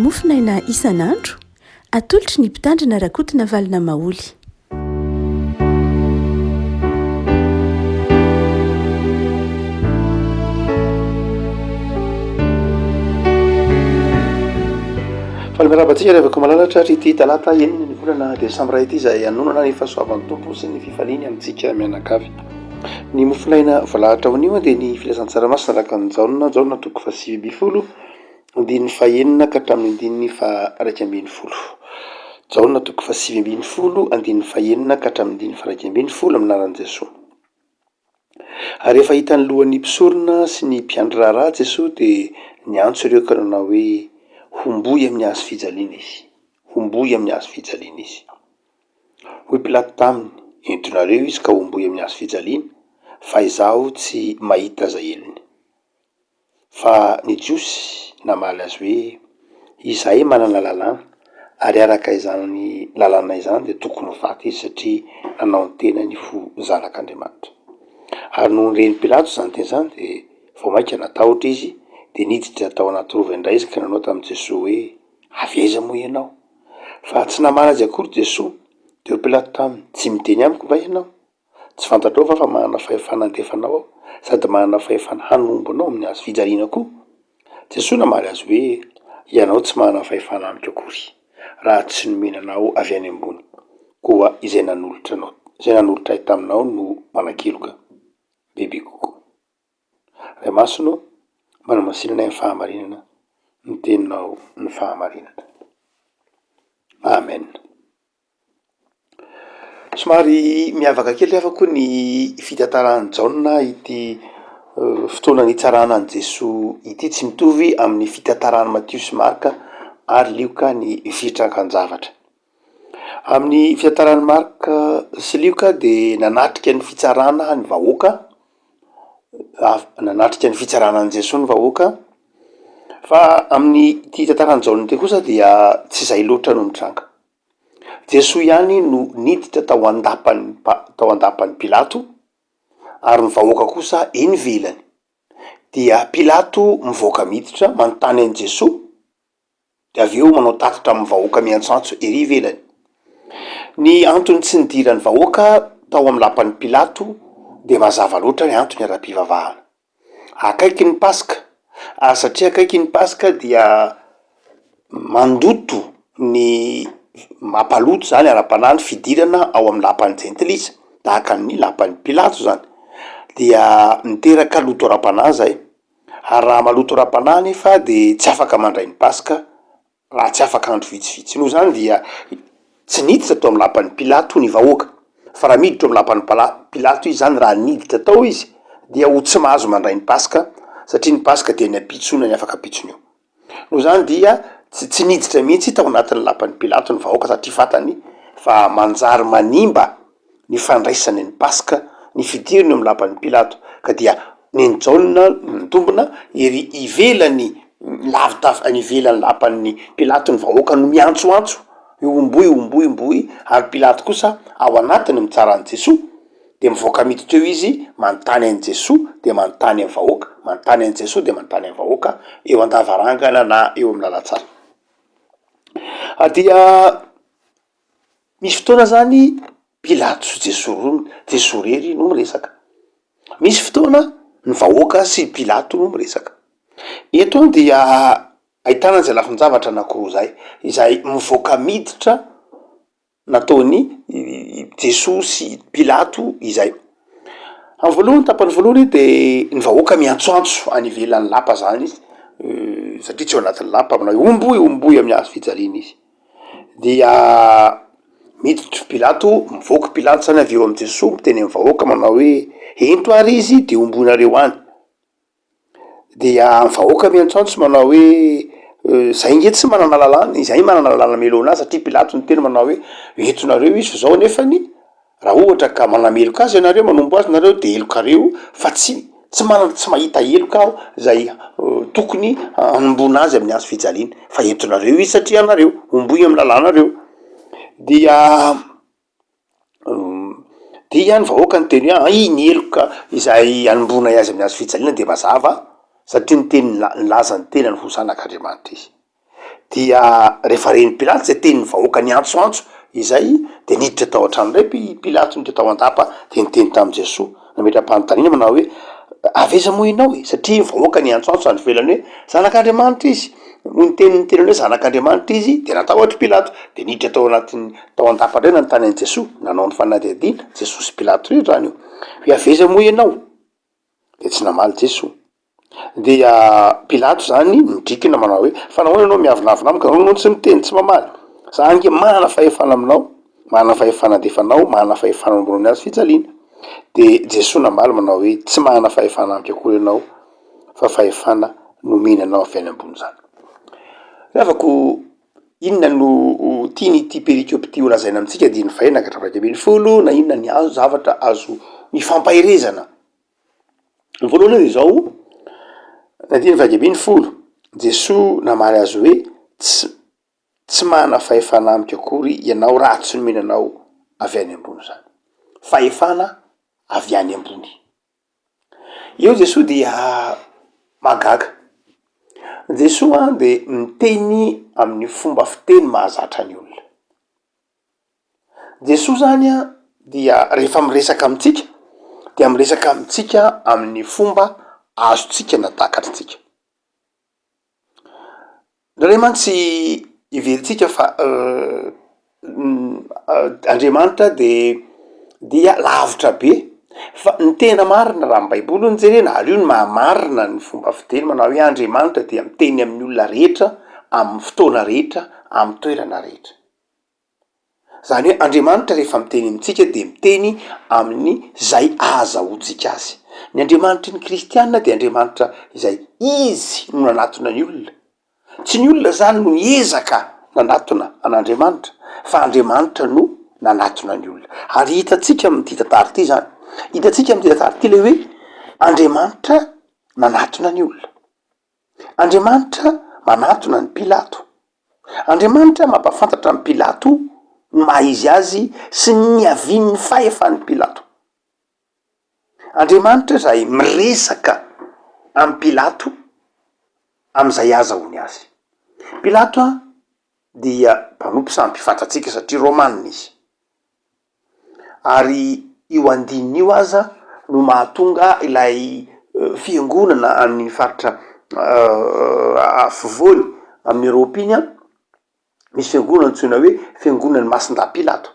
mofinaina isan'andro atolotry ny mpitandrina rakotina valina maoly. Falmerabantsika rehefa malalatra ity talata enina ny volana desambra ity izay anonana ny fahasoavan'ny tompo sy ny fifaliany amintsika mianakavy. Ny mofinaina voalahatra honio dia ny filasan-tsaramaso araka ny jaona toko fa 2020 andininy fa enina ka hatramin'ny andininy fa 120 jaona toko fa 2020 andininy fa enina ka hatramin'ny andininy fa 120 aminaran'i Jesosy. Ary rehefa hitan'ny lohan'ny mpisorona sy ny mpiandry raharaha Jesosy dia niantso ireo ka nanao hoe homboy amin'ny hazo fijaliana izy. Homboy amin'ny hazo fijaliana izy. Hoy Pilato taminy, entonareo izy ka homboy amin'ny hazo fijaliana, fa izaho tsy mahita zahelony. Fa ny Jiosy namaly azy hoe izahay manana lalàna, ary araka izany lalàna izany dia tokony ho faty izy satria nanao ny tenany ho zanak'Andriamanitra. Ary noho nireny Pilato izany teny izany dia vao mainka natahotra izy dia niditra tao anaty rova indray izy ka nanao tamin'i Jesosy hoe aveza moa ianao. Fa tsy namaly azy akory Jesosy. Dia Pilato taminy, tsy miteny amiko va ianao? Tsy fantatrao va fa manana fahefana handefanao aho sady manana fahefana hanombo anao amin'ny hazo fijaliana koa? Jesosy namaly azy hoe ianao tsy manana fahefana amiko akory raha tsy nomenanao avy any ambony, koa izay nanolotra anao, izay nanolotra ahy taminao no manan-keloka bebe kokoa. Ray masino manamasinana ny fahamarinana, ny teninao ny fahamarinana. Amen. Somary miavaka kely hafa koa ny fitantaran'ny Jaona ity fotoana nitsarana an' Jesosy ity, tsy mitovy amin'ny fitantaran'ny Matthieu sy Marka ary Lioka ny fitrakan-javatra. Amin'ny fitantaran'ny Marka sy Lioka dia nanatrika ny fitsarana ny vahoaka, nanatrika ny fitsarana an' Jesosy ny vahoaka. Fa amin'ny ity tantaran'ny Jaona ity kosa dia tsy izay loatra no mitranga. Jesosy ihany no niditra tao andapan'ny Pilato, ary ny vahoaka kosa eny ivelany. Dia Pilato mivoaka miditra manontany an'i Jesosy, dia avy eo manao tatitra amin'ny vahoaka miantsoantso ery ivelany. Ny antony tsy nidiran'ny vahoaka tao amin'ny lapan'ny Pilato dia mazava loatra ny antony ara-pivavahana. Akaiky ny Paska, satria akaiky ny Paska dia mandoto ny mampaloto zany ara-panahy ny fidirana ao amin'ny lapan'ny jentilisa, tahaka ny lapan'ny Pilato zany. Dia miteraka loto ara-panahy zay. Ary raha maloto ara-panahy nefa dia tsy afaka mandray ny Paska raha tsy afaka andro vitsivitsy. Noho zany dia tsy niditra tao amin'ny lapan'ny Pilato ny vahoaka. Fa raha miditra amin'ny lapan'ny Pilato izy zany, raha niditra tao izy dia ho tsy mahazo mandray ny Paska, satria ny Paska dia ny ampitsona ny afaka ampitsony eo. Noho zany dia tsy niditra mihitsy tao anatin'ny lapan'ny Pilato ny vahoaka, satria fantany fa manjary manimba ny fandraisany ny Paska ny fidirany eo amin'ny lapan'ny Pilato. Ka dia ny Jaona mitombona ery ivelany lavitafy ivelany lapan'ny Pilato ny vahoaka no miantsoantso homboy, ary Pilato kosa ao anatiny mitsara an' Jesosy dia mivoaka miditra eo izy manontany an' Jesosy dia manontany amin'ny vahoaka, manontany an' Jesosy dia manontany amin'ny vahoaka eo an-davarangana na eo amin'ny lalan-tsara. Dia misy fotoana zany Pilato sy Jesosy rery no miresaka. Misy fotoana ny vahoaka sy Pilato no miresaka. Eto dia ahitana izay lafin-javatra anankiroa zay, izay mivoaka miditra nataony Jesosy sy Pilato izay. Amin'ny voalohany, tapany voalohany dia ny vahoaka miantsoantso any ivelan'ny lapa zany izy, satria tsy ao anatin'ny lapa, manao homboy amin'ny hazo fijaliana izy. Dia miditra Pilato, mivoaka Pilato zany avy eo amin'i Jesosy, miteny amin'ny vahoaka manao hoe ento ary izy dia homboinareo any. Dia ny vahoaka miantsoantso manao hoe zay nge tsy manana lalàna, izay manana lalàna meloana azy, satria Pilato niteny manao hoe entonareo izy fa zao nefany raha ohatra ka manameloka azy ianareo, manombo azy nareo dia elokareo, fa tsy mahita eloka aho zay tokony hanombona azy amin'ny hazo fijaliana, fa entonareo izy satria anareo homboy amin'ny lalànareo. Dia ny vahoaka ny teny hoe ny eloka izay hanombona azy amin'ny hazo fijaliana dia mazava, satria ny teny laza ny tenany ho zanak'Andriamanitra izy. dia rehefa reny pilato zay teny vahoaka ny antsoantso izay de niditra tao an-trano ray pilato niditra tao an-dapa de niteny tamy Jesosy nametra-panontaniana manao hoe aveza moa ianao e satria vahoaka ny antsoantso any velany hoe zanak'Andriamanitra izy niteniny hoe zanak'Andriamanitra izy de natahotra Pilato de niditra tao anatiny tao an-dapa ndray nanontany any Jesosy nanao ny fanadihadiana Jesosy Pilato rehetra zany io hoe aveza moa ianao de tsy namaly Jesosy dia Pilato zany midrikina manao hoe fa nahoana ianao miavinavina amiko anao tsy miteny tsy mamaly za ange manana fahefana aminao manana fahefana defanao manana fahefana ambony azy fijaliana de Jesosy namaly manao hoe tsy manana fahefana amiko akory ianao fa fahefana nomenanao avy any ambony zany afako inona no tianyty perikopy ty olazaina amitsika diny fahina katrafakabeny folo na inona ny azo zavatra azo mifampahirezana ny voalohany de zao na diny fakabeny folo Jesosy namaly azy hoe tsy mana fahefana amiko akory ianao raha tsy nomenanao avy any ambony zany fahefana avy any ambony eo Jesosy dia magaga Jesosy de miteny amin'ny fomba fiteny mahazatra ny olona Jesosy zany dia rehefa miresaka amitsika dia miresaka amitsika amin'ny fomba azotsika natakatritsika ndraray mantsy iveritsika fa Andriamanitra dia lavitra be fa ny tena marina raha ny baiboly ny jerena ary io ny mahamarina ny fomba fiteny manao hoe Andriamanitra dia miteny amin'ny olona rehetra amin'ny fotoana rehetra amin'ny toerana rehetra zany hoe Andriamanitra rehefa miteny amitsika de miteny amin'ny zay ahazahoantsika azy ny Andriamanitra ny kristianina de Andriamanitra izay izy no nanatona ny olona tsy ny olona zany no niezaka nanatona an'Andriamanitra fa Andriamanitra no nanatona ny olona ary hitatsika am'ty tantara ty zany hitatsika am'ty tantara ty le hoe Andriamanitra nanatona ny olona Andriamanitra manatona ny Pilato Andriamanitra mampafantatra ny Pilato ny maha izy azy sy niavian'ny fahefan'ny Pilato Andriamanitra zay miresaka amin'ny Pilato am'izay azahoany azy Pilato dia mpanompo sampifantatsika satria Romanina izy ary io andininy io aza no mahatonga ilay fiangonana amin'ny faritra afovoany amin'ny Europy iny misy fiangonana antsoina hoe fiangonan'ny Masinda Pilato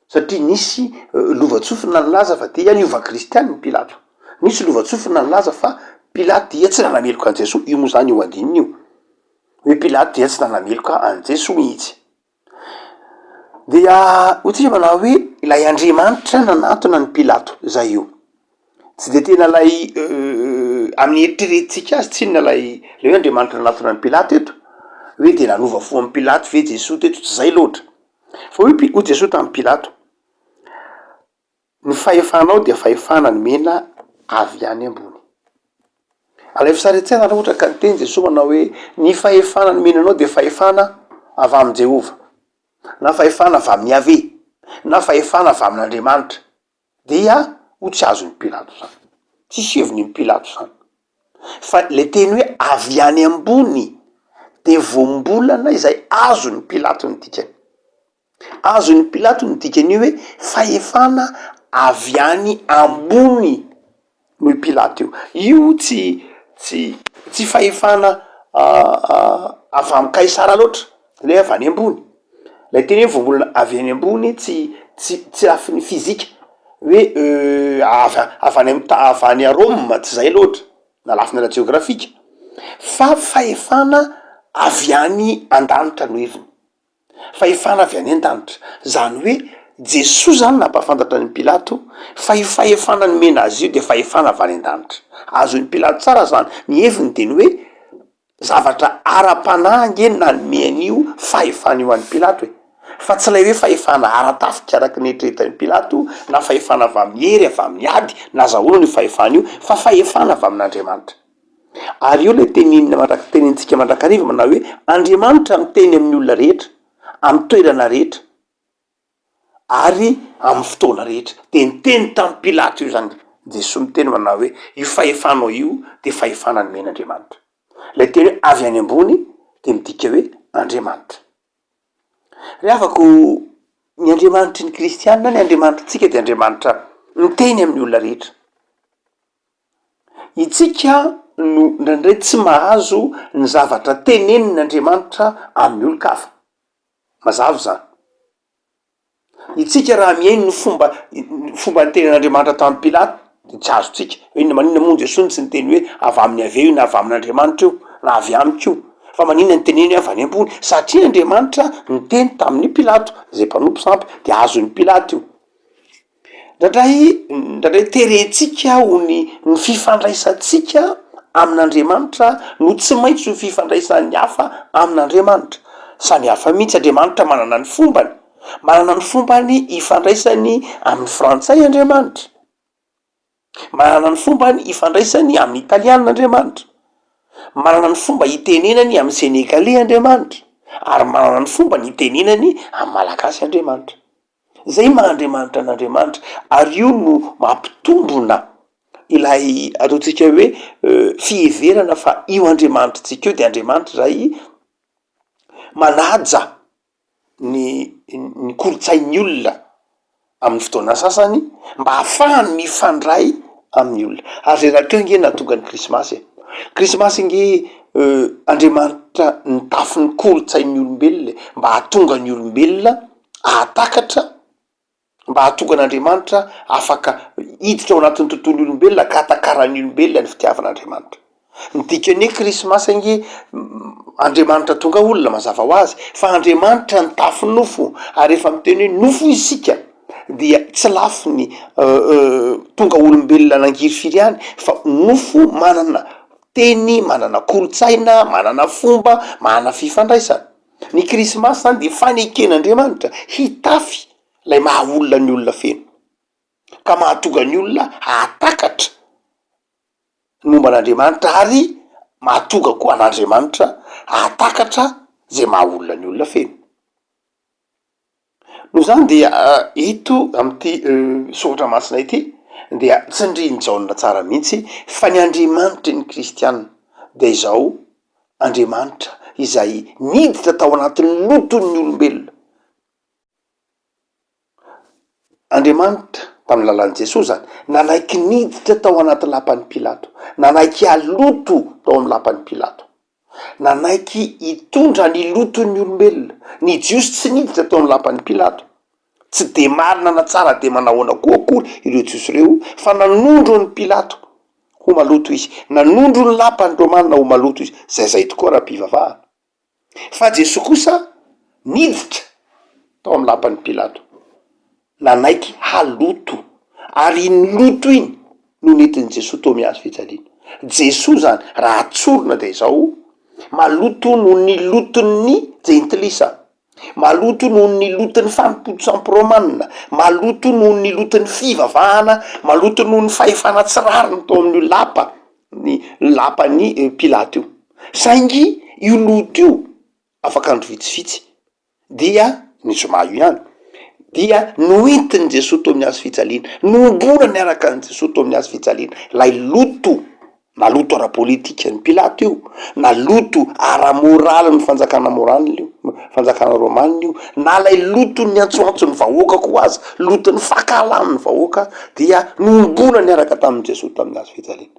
satria nisy lovatsofina nilaza fa dia niova kristianina Pilato nisy lovatsofina nilaza fa Pilato dia tsy nanameloka an Jesosy io moa zany io andininy io hoe Pilato dia tsy nanameloka an Jesosy mihitsy dia hotsika manao hoe ilay Andriamanitra nanatona ny Pilato zay io tsy de tena lay amin'ny eritreretintsika azy tsy inona lay le hoe Andriamanitra nanatona ny Pilato eto hoe de nanova fo amin'ny Pilato ve Jesosy teto tsy zay loatra fa hoe Jesosy tamin'ny Pilato ny fahefanao dia fahefana ny mena avy any ambony alay fisaritsaina raha ohatra ka niteny Jesosy manao hoe ny fahefana ny menanao de fahefana avy amin'ny Jehova na fahefana avy amin'ny Yahvé na fahefana avy amin'Andriamanitra dia ho tsy azon'ny Pilato zany tsy heviny Pilato zany fa le teny hoe avy any ambony de voambolana izay azon'ny Pilato ny dikany azon'ny Pilato ny dikany hoe fahefana avy any ambony noho Pilato io tsy fahefana avy amin'ny Kaisara loatra le avy any ambony lay teny hoe voambolana avy any ambony tsy lafiny fizika hoe avy any a Rome tsy zay loatra na lafiny ara geografika fa fahefana avy any an-danitra no heviny fahefana avy any an-danitra zany hoe Jesosy zany nampafantatra ny Pilato fa io fahefana ny mena azy io de fahefana avy any an-danitra azon'ny Pilato tsara zany ny heviny teny hoe zavatra ara-panahy ngeny nanome an'io fahefana io an'ny Pilato fa tsy lay hoe fahefana ara-tafika araky ny eritreretan'ny Pilato na fahefana avy amin'ny hery avy amin'ny ady na zahoana io fahefana io fa fahefana avy amin'Andriamanitra ary io le teninina mandraky tenintsika mandrakariva manao hoe Andriamanitra miteny amin'ny olona rehetra amin'ny toerana rehetra ary amin'ny fotoana rehetra de niteny tamin'ny Pilato io zany Jesosy miteny manao hoe io fahefanao io de fahefana ny men'Andriamanitra lay teny hoe avy any ambony de midika hoe andriamanitra. Ry havako, ny andriamanitry ny kristianina ny andriamanitrantsika de andriamanitra miteny amin'ny olona rehetra. Itsika no ndraindray tsy mahazo ny zavatra tenenin'andriamanitra amin'ny olo-kafa, mazava zany. Itsika raha mihaino ny fomba ny tenen'andriamanitra tamin'ny Pilato de tsy azotsika hoe maninona moa Jesosy tsy niteny hoe avy amin'ny aveo io na avy amin'andriamanitra io na avy amiko io, fa maninona ny teneny avy any ambony, satria andriamanitra niteny tamin'ny Pilato zay mpanompo sampy de azon'ny Pilato io. Ndraindray terentsika ho ny fifandraisantsika amin'andriamanitra no tsy maintsy ho fifandraisan'ny hafa amin'andriamanitra. Samy hafa mihitsy andriamanitra manana ny fombany ifandraisany amin'ny frantsay andriamanitra, manana ny fombany ifandraisany amin'ny italiana andriamanitra, manana ny fomba hitenenany amin'ny senegalais andriamanitra, ary manana ny fomba ny hitenenany amin'ny malagasy andriamanitra. Zay maha-andriamanitra n'andriamanitra, ary io no mampitombona ilay ataotsika hoe fiheverana fa io andriamanitra tsika io de andriamanitra zay manaja ny kolotsain'ny olona amin'ny fotoana sasany mba hahafahany mifandray amin'ny olona. Ary zay raha teo nge nahatonga ny krismasy nge andriamanitra nitafy ny kolotsain'ny olombelona mba hahatonga ny olombelona ahatakatra, mba hahatonga n'andriamanitra afaka hiditra ao anatin'ny tontolo olombelona ka hatakaran'ny olombelona ny fitiavan'andriamanitra. Midikany hoe krismasy nge andriamanitra tonga olona mazava ho azy, fa andriamanitra nitafy nofo, ary efa miteny hoe nofo isika dia tsy lafy ny tonga olombelona nangiry firy ihany, fa nofo manana teny, manana kolotsaina, manana fomba, manana fifandraisana. Ny krismasy zany de faneken'andriamanitra hitafy lay maha olona ny olona feno, ka mahatonga ny olona hahatakatra momba an'andriamanitra, ary mahatonga koa an'andriamanitra hahatakatra zay maha olona ny olona feno. Noho zany dia ito am'ty soratra masina ity dia tsindrin-jaonina tsara mihitsy fa ny andriamanitra ny kristianina de izao andriamanitra izay niditra tao anatin'ny loton'ny olombelona. Andriamanitra tamin'ny lalan'i Jesosy zany nanaiky niditra tao anaty lapan'ny Pilato, nanaiky aloto tao amin'ny lapan'ny Pilato, nanaiky hitondra ny loton'ny olombelona. Ny jiosy tsy niditra tao amin'ny lapan'ny Pilato, tsy de marina na tsara de manahoana koa akory ireo jiosy reo, fa nanondro ny Pilato ho maloto izy, nanondro ny lapan'ny romanina ho maloto izy. Zay tokoa raha-pivavahana. Fa Jesosy kosa niditra tao amin'ny lapan'ny Pilato, nanaiky haloto, ary iny loto iny no nentin'ny Jesosy tao mihazo fijaliana. Jesosy zany raha atsorona de izao maloto noho ny loton'ny jentilisa, maloto noho ny loton'ny fampodotsampo romanina, maloto noho ny loton'ny fivavahana, maloto noho ny fahefana tsirariny tao amin'ny lapan'ny Pilato io. Saingy io loto io afaka andro vitsivitsy dia ny zoma io ihany dia noentin'ny Jesosy tao amin'ny hazo fijaliana, nombona ny araka ny Jesosy tao amin'ny hazo fijaliana. Lay loto, na loto ara-politika ny Pilato io, na loto ara-moraly ny fanjakana moraliny io, fanjakana romanina io, na lay loto ny antsoantson'ny vahoaka koa azy, loton'ny fakalamin'ny vahoaka, dia nombona ny araka tamin'ny Jesosy tamin'ny hazo fijaliana.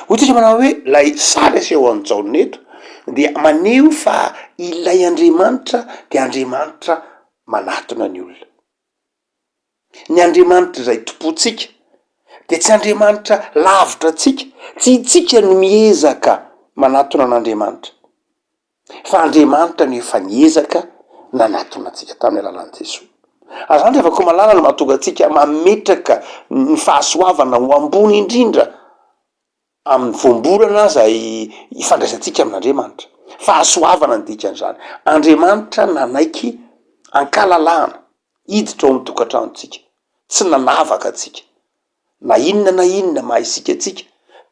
Ohatsika manao hoe lay sary aseho anjaonina eto dia maneho fa ilay andriamanitra de andriamanitra manatona ny olona. Ny andriamanitra zay tompontsika de tsy andriamanitra lavitra tsika, tsy itsika no miezaka manatona an'andriamanitra, fa andriamanitra no efa niezaka nanatona antsika tamin'ny alalan'i Jesosy. Ary zany rehefa koa malala no mahatonga antsika mametraka ny fahasoavana ho ambony indrindra amin'ny voamborana zay ifandraisantsika amin'andriamanitra. Fahasoavana ny dikan'izany, andriamanitra nanaiky ankalalahana hiditra ao amin'ny tokantranontsika, tsy nanavaka atsika na inona maha isika atsika,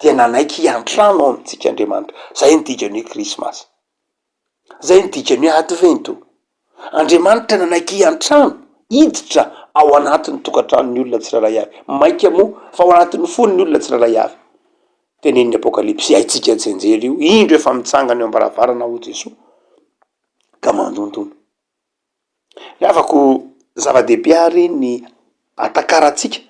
dia nanaiky hiantrano ao amintsika andriamanitra. Zay ny dikany hoe krismasy, zay ny dikany hoe advento. Andriamanitra nanaiky hiantrano hiditra ao anatin'ny tokantranon'ny olona tsirairay avy, mainka moa fa ao anatin'ny fon'ny olona tsirairay avy. Tenenin'ny apokalipsy haitsika ny jenjery io, indro efa mitsangana eo ambaravarana ho Jesosy ka mandondono. Le afako zava-dehibe ary ny atakaratsika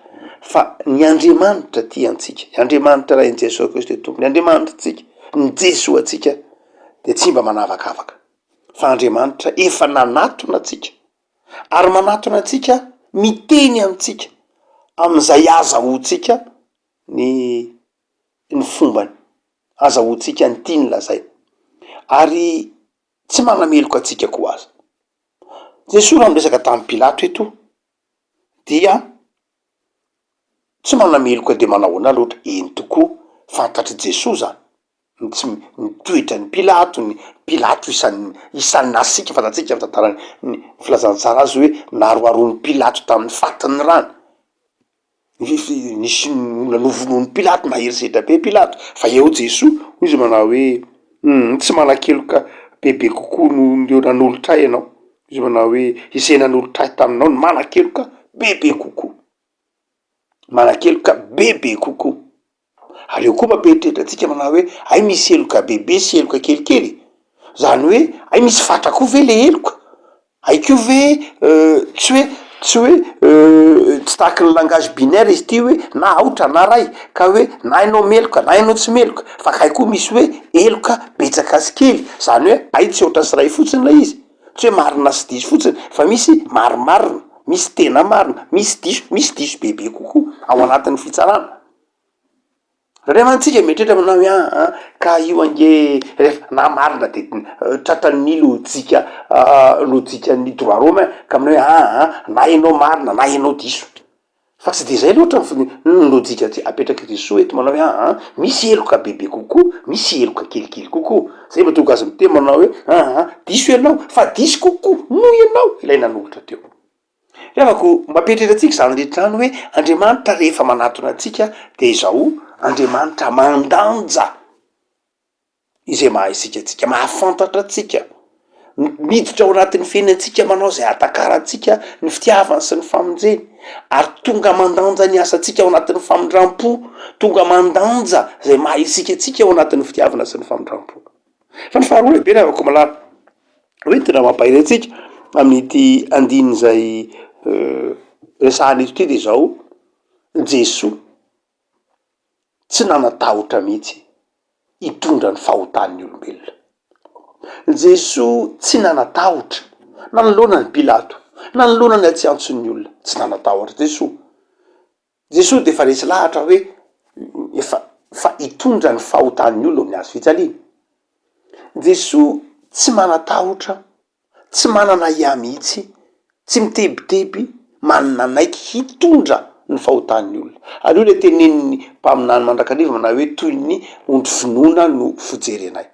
fa ny Andriamanitra tiantsika, ny Andriamanitra rain' Jesosy Kristy tompo, ny Andriamanitra tsika, ny Jesoa atsika de tsy mba manavakavaka fa Andriamanitra efa nanatona atsika ary manatona atsika miteny amitsika am'izay azahoantsika ny fombany, azahoantsika ny tiany lazay ary tsy manameloka atsika koa azy. Jesosy raha miresaka tamin'ny Pilato eto dia tsy manameloka de manahoana loatra, eny tokoa fantatry Jesosy zany tsy mitoetra ny Pilato isan'ny nasika fantatsika tantarany ny filazantsara azy hoe naroaron'ny Pilato tamin'ny fatin'ny rano. Nisy olona novonoan'ny Pilato na erisetra be Pilato fa eo Jesosy izy manao hoe tsy manakeloka bebe kokoa no nanolotra ianao, izy manao hoe izay nanolotra taminao ny manakeloka bebe kokoa, manakeloka bebe kokoa. Ary eo koa mampieritreritra atsika manao hoe ay misy eloka bebe sy eloka kelikely, zany hoe ay misy fatra koa ve le eloka, ay ko ve tsy tahaky ny langage binaire izy ty hoe na aotra na ray ka hoe na hainao meloka na hainao tsy meloka fa kay koa misy hoe eloka betsaka sy kely, zany hoe ay tsy oatra sy ray fotsiny la izy, tsy hoe marina sy diso fotsiny fa misy marimarina, misy tena marina, misy diso bebe kokoa ao anatin'ny fitsarana. Raha mantsika mieritreritra manao hoe ka io ange rehefa na marina de tratran'ny lojika ny droit romain ka aminao hoe na hainao marina na hainao diso, fa tsy de zay loatra ny lojika apetraky Jesosy eto manao hoe misy eloka bebe kokoa, misy eloka kelikely kokoa. Zay mahatonga azy miteny manao hoe diso ianao fa diso kokoa noho ianao ilay nanolotra teo. Rehavako mampieritreritra atsika zany rehetrany hoe Andriamanitra rehefa manatona atsika de izao Andriamanitra mandanja izay maha isika atsika, mahafantatra atsika, miditra ao anatin'ny fiainantsika manao zay atakara atsika ny fitiavany sy ny famonjeny ary tonga mandanja ny asantsika ao anatin'ny famindram-po, tonga mandanja zay maha isika atsika ao anatin'ny fitiavana sy ny famindram-po. Fa ny faharoa lehibe rehavako malala hoe tena mampahiry atsika amin'ity andiny zay resahana eto ty de zao Jesosy tsy nanatahotra mihitsy hitondra ny fahotan'ny olombelona. Jesosy tsy nanatahotra nanoloana ny Pilato, nanoloana ny atsiantson'ny olona, tsy nanatahotra Jesosy de fa resy lahatra hoe fa hitondra ny fahotan'ny olona amin'ny hazo fijaliana. Jesosy tsy manatahotra, tsy manana ia mihitsy, tsy mitebiteby, manana naiky hitondra ny fahotan'ny olona. Ary io le tenenin'ny mpaminany mandrakariva manao hoe toy ny ondry finoana no fijerenay.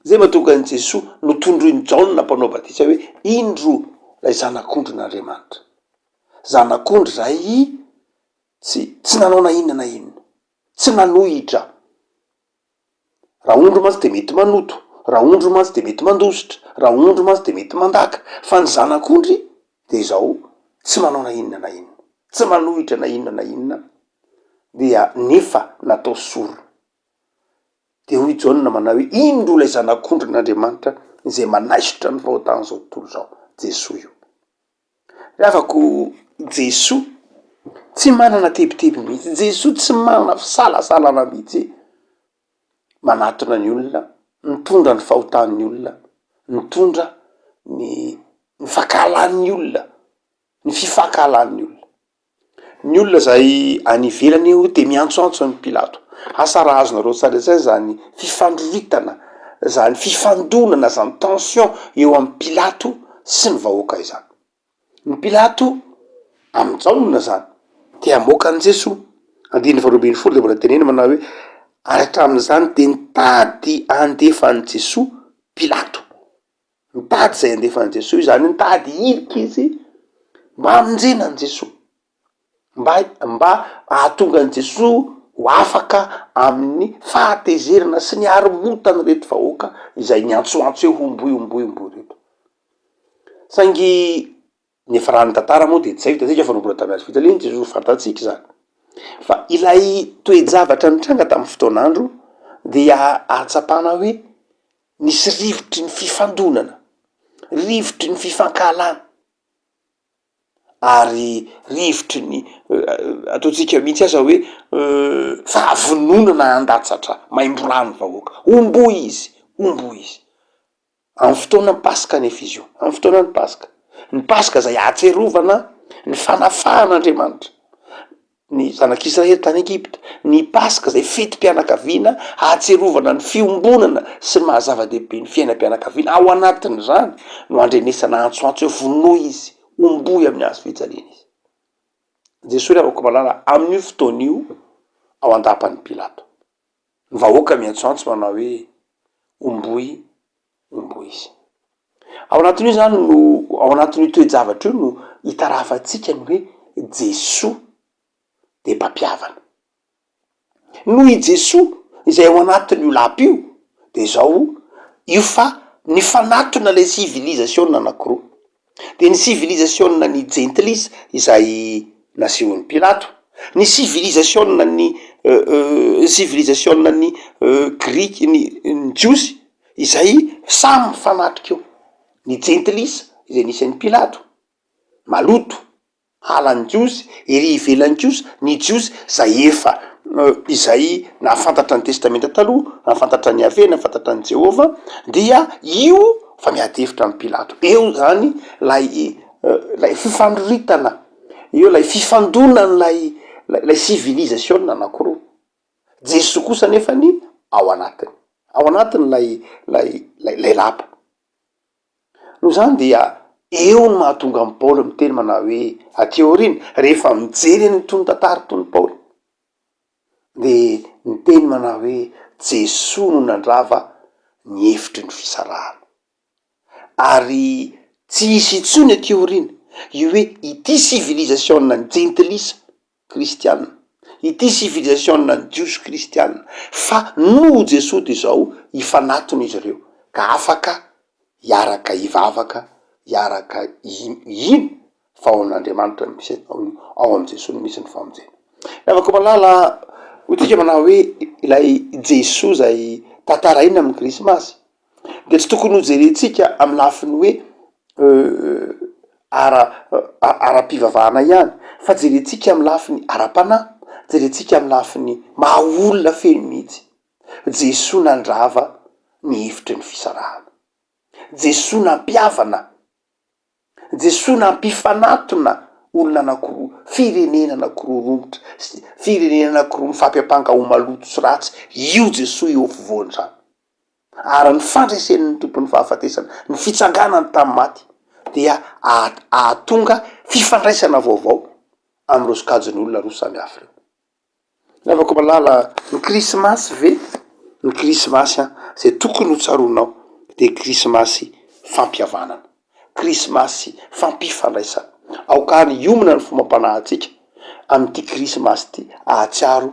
Zay mahatonga an' Jesosy notondroiny Jaona mpanao batisa hoe indro lay zanak'ondrin'Andriamanitra, zanak'ondry zay tsy nanao na inona na inona, tsy nanohitra. Raha ondro mantsy de mety manoto, raha ondro mantsy de mety mandositra, raha ondro mantsy de mety mandaka, fa ny zanak'ondry de zao tsy manao na inona na inona, tsy manohitra na inona na inona dia nefa natao sorona. De hoy Jaona manao hoe indro lay zanak'ondrin'Andriamanitra izay manaisotra ny fahotany zao tontolo zao, Jesosy io. Rehavako Jesosy tsy manana tebiteby mihitsy, Jesosy tsy manana fisalasalana mihitsy manatona ny olona, mitondra ny fahotan'ny olona, mitondra ny fakahalan'ny olona, ny fifakahalan'ny olona. Ny olona zay any ivelany io de miantsoantso an'i Pilato. Asa raha azonareo tsara zay zany fifandroritana, zany fifandonana, zany tension eo amin'ny Pilato sy ny vahoaka izany. Ny Pilato amin'jaona zany te hamoaka an' Jesosy. Andiny faharoa ambin'ny folo de mbola teneny manao hoe ary hatramin'izany de nitady andefa an' Jesosy Pilato. Nitady zay andefa an' Jesosy zany nitady hiriky izy mba hamonjena an' Jesosy, mba ahatonga an' Jesosy ho afaka amin'ny fahatezerana sy ny haromontany reto vahoaka izay niantsoantso hoe homboy reto. Saingy nefa raha ny tantara moa de tsy zay hitantsika fa nombola tamy hazo fijaliana Jesosy fantatsika zany. Fa ilay toe-javatra nitranga tamin'ny fotoan'andro dia ahatsapana hoe nisy rivotry ny fifandonana, rivotry ny fifankalana ary rivotry ny ataotsika mihitsy aza hoe fahavononana andatsatra maimborano vahoaka ombo izy amy fotoanany paska nefa izy io amy fotoanany ny paska zay atserovana ny fanafahan'Andriamanitra ny zanak'Israely tany Egipta, ny paska zay fetim-pianakaviana atserovana ny fiombonana sy ny mahazava-dehibe ny fiainam-pianakaviana ao anatiny zany no andrenesana antsoantso hoe vonoa izy omboy amin'ny hazo fijaliana izy. Jesosy ry avako malala amin'io fotoan'io ao andapany Pilato ny vahoaka miantsoantso manao hoe omboy izy. Ao anatin'io zany no ao anatin'io toe-javatra io no hitarafatsika ny hoe Jesosy de mpampiavana. Noho i Jesosy izay ao anatin'io lapy io de zao io fa ny fanatona le civilisation anankiroa. De ny civilisation ny gentlisy izay nasehon'ny Pilato, ny civilisation ny civilisation ny grika ny jiosy izay samy mifanatrika eo. Ny gentlisy izay nisan'ny Pilato maloto halan'ny jiosy ery ivelan'ny jiosy, ny jiosy zay efa izay nahafantatra ny testamenta taloha, nahafantatra ny Ave, nahafantatra ny Jehova, dia io fa miady hevitra amin'ny Pilato. Eo zany lay fifandroritana, eo lay fifandonana lay civilisation anankiroa. Jesosy kosa nefany ao anatiny lay lapa. No zany dia eo no mahatonga amin'ny Paoly miteny manao hoe aty aorina rehefa mijery ny tony tantara tony Paoly de miteny manao hoe Jesosy no nandrava ny hevitry ny fisarahana. Ary tsy hisy intsony aty aorina io hoe ity civilisation ny gentlisy kristiana, ity civilisation ny jiosy kristiana, fa noho Jesosy de zao hifanatony izy ireo ka afaka hiaraka hivavaka, hiaraka ino fa ao an'Andriamanitra misy ao amy Jesosy no misy ny famonjena. Afaka malala hotsika manao hoe ilay Jesosy zay tantaraina amin'ny krismasy de tsy tokony ho jerentsika amy lafiny hoe ara-pivavahana ihany, fa jerentsika amy lafiny ara-panahy, jerentsika amy lafiny maha olona feno mihitsy. Jesosy nandrava ny hevitry ny fisarahana, Jesosy nampiavana, Jesosy nampifanatona olona anankiroa, firenena anankiroa romotra, firenena anankiroa mifampiampanga ho maloto sy ratsy, io Jesosy eo afovoany zany. Ary ny fandraisen'ny tompon'ny fahafatesana, ny fitsanganany tamy maty dia ahatonga fifandraisana vaovao am'ireo sokajiny olona roa samy hafa reo. Afaka malala ny krismasy ve? Ny krismasy zay tokony ho tsaronao de krismasy fampihavanana, krismasy fampifandraisana. Aokany iomina ny fomam-panahintsika am'ty krismasy ty ahatsiaro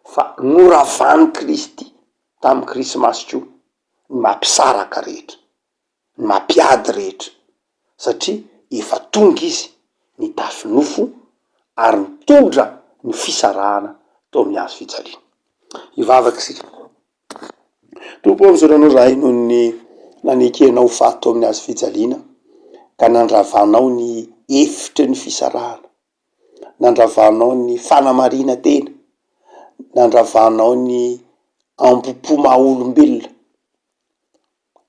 fa noravany Kristy tamy krismasy ko ny mampisaraka rehetra, ny mampiady rehetra, satria efa tonga izy ny tafinofo ary nitondra ny fisarahana tao amin'ny hazo fijaliana. Hivavaky sika. Tompo am'izao ranao rahay noho ny nanekenao faty tao amin'ny hazo fijaliana ka nandravanao ny efitry ny fisarahana, nandravanao ny fanamarina tena, nandravanao ny ampopo maha olombelona,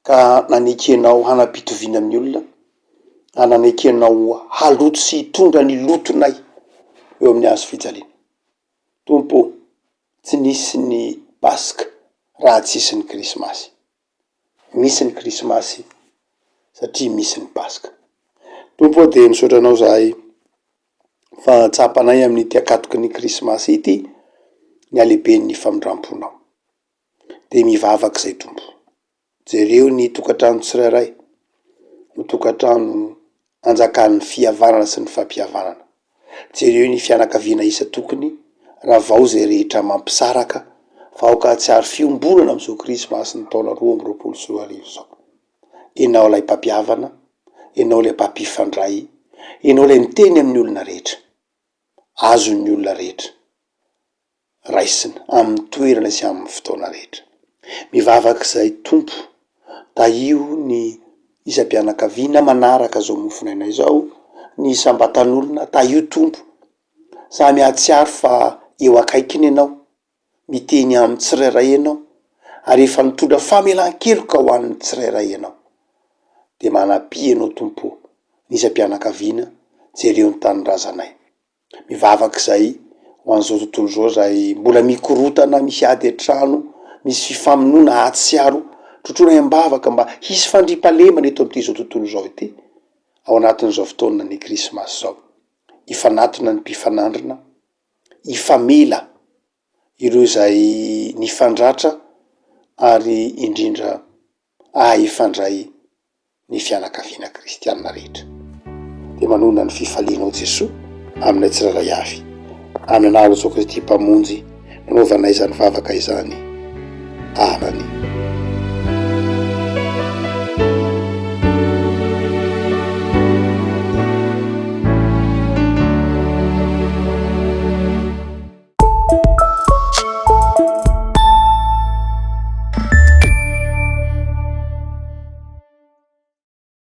ka nanekenao hanam-pitoviana amin'ny olona, nanekenao haloto sy hitondra ny lotonay eo amin'ny hazo fijaliana. Tompo, tsy nisy ny paska raha tsisy ny krismasy. Misy ny krismasy satria misy ny paska. Tompo de misaotra anao zahay fa tsapanay amin'ity akatoky ny krismasy ity ny alehiben'ny famindramponao. De mivavaky zay Tompo. Jereo ny tokantrano tsirairay, ny tokantrano anjakan'ny fihavanana sy ny fampihavanana. Jereo ny fianakaviana isa tokony raha vao zay rehetra mampisaraka fa aoka tsy ary fiombonana am'izao krismasy ny taona 2024 zao. Enao lay mpampihavana, enao lay mpampifandray, enao lay miteny amin'ny olona rehetra, azon'ny olona rehetra, raisina amin'ny toerana sy amin'ny fotoana rehetra. Mivavaky zay Tompo, da io ny izam-pianakaviana manaraka zao mofonainay zao ny sambatan'olona ta io tompo za mihatsiaro fa eo akaikiny ianao miteny amin'ny tsirairay ianao ary efa nitondra famelan-keloka ho an'ny tsirairay ianao de manam-py ianao tompo nizam-pianakaviana jereo ny tanindrazanay mivavak'izay ho an'izao tontolo zao zay mbola mikorotana misy ady an-trano misy fifamonoana atsiaro trotrona ambavaka mba hisy fandriampalemana eto am'ty zao tontolo zao ity ao anatin'izao fotoana ny krismasy zao ifanatona ny mpifanandrina ifamela ireo zay nifandratra ary indrindra ifandray ny fianakaviana kristianina rehetra de manona ny fifalianao Jesoa aminay tsirairay avy amin'ny anarany Jesosy Kristy mpamonjy nanaovanay izany vavaka izany. Amany.